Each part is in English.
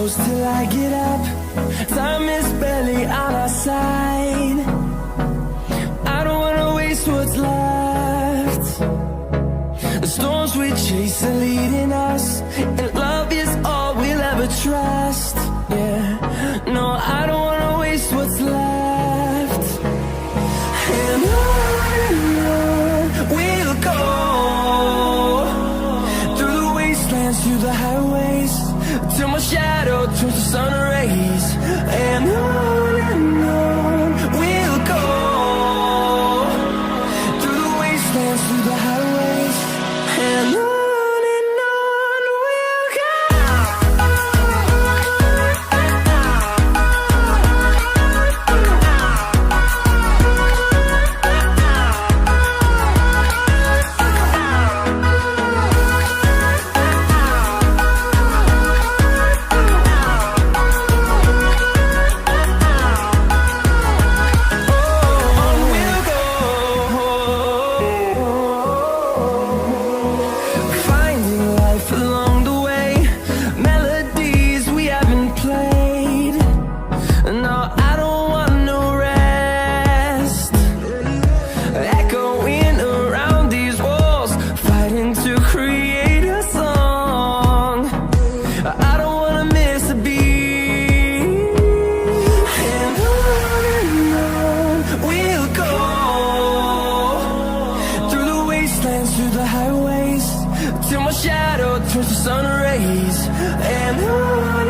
close till I get up. Time is barely on our side. I don't wanna waste what's left. The storms we chase are leading us, and love is all we'll ever trust. Yeah, no, I don't wanna waste what's left. And on we'll go, through the wastelands, through the highways, till my shadow turns to sun rays. And on we'll go, through the wastelands, through the highways, and on we'll go. Through the highways, till my shadow turns to sun rays. And on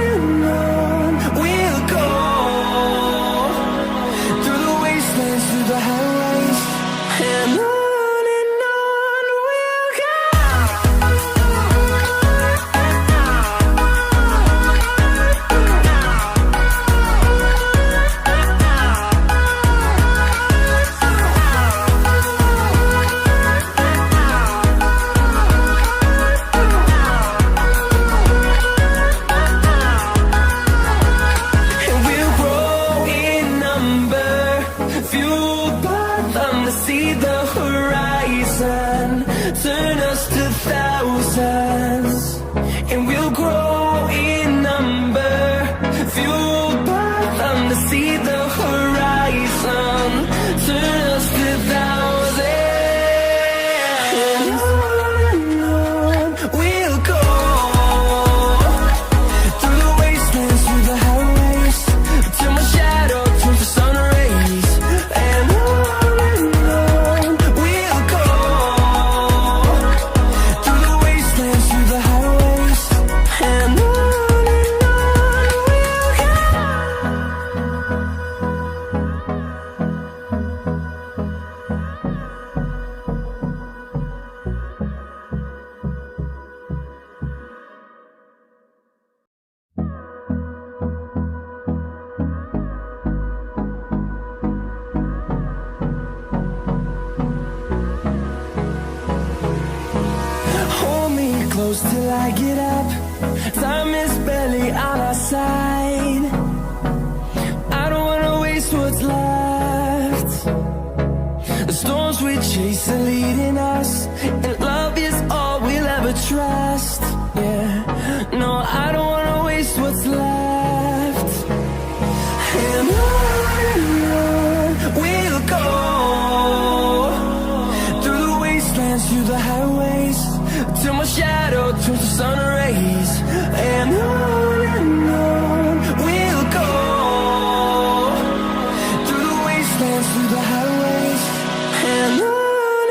we'll go, through the wastelands, through the highways, and on we'll go. See the horizon, turn us to thousands, and we'll grow in number, fueled by them to see the horizon, turn us to thousands, and on we'll go, through the wastelands, through the highways, till my shadow turns to sun rays. And close till I get up. Time is barely on our side. I don't wanna waste what's left. The storms we chase are leading us, and love is all we'll ever trust. Yeah, no, I don't wanna waste what's left. And on we'll go, through the wastelands, through the highways, till my shadow turns to sun rays. And on we'll go, through the wastelands, through the highways, and on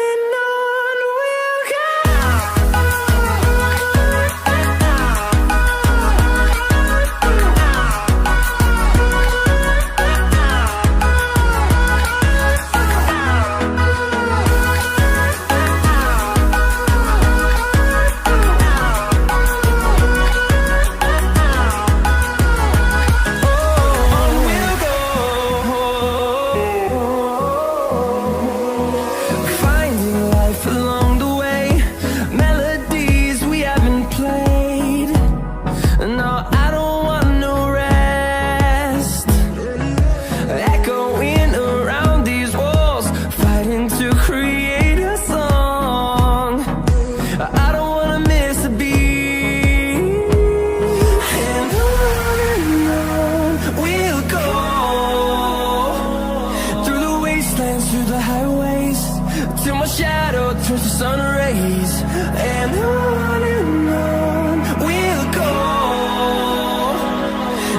towards the sun rays, and on we'll go,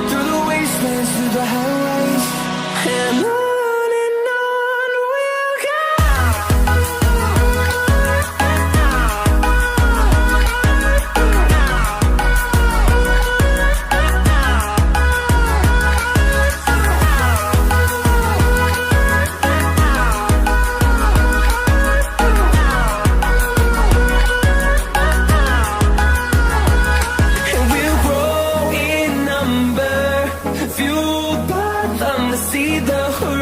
through the wastelands, through the highways, and on we'll go. And we'll grow in number, fueled by them to see the horizon.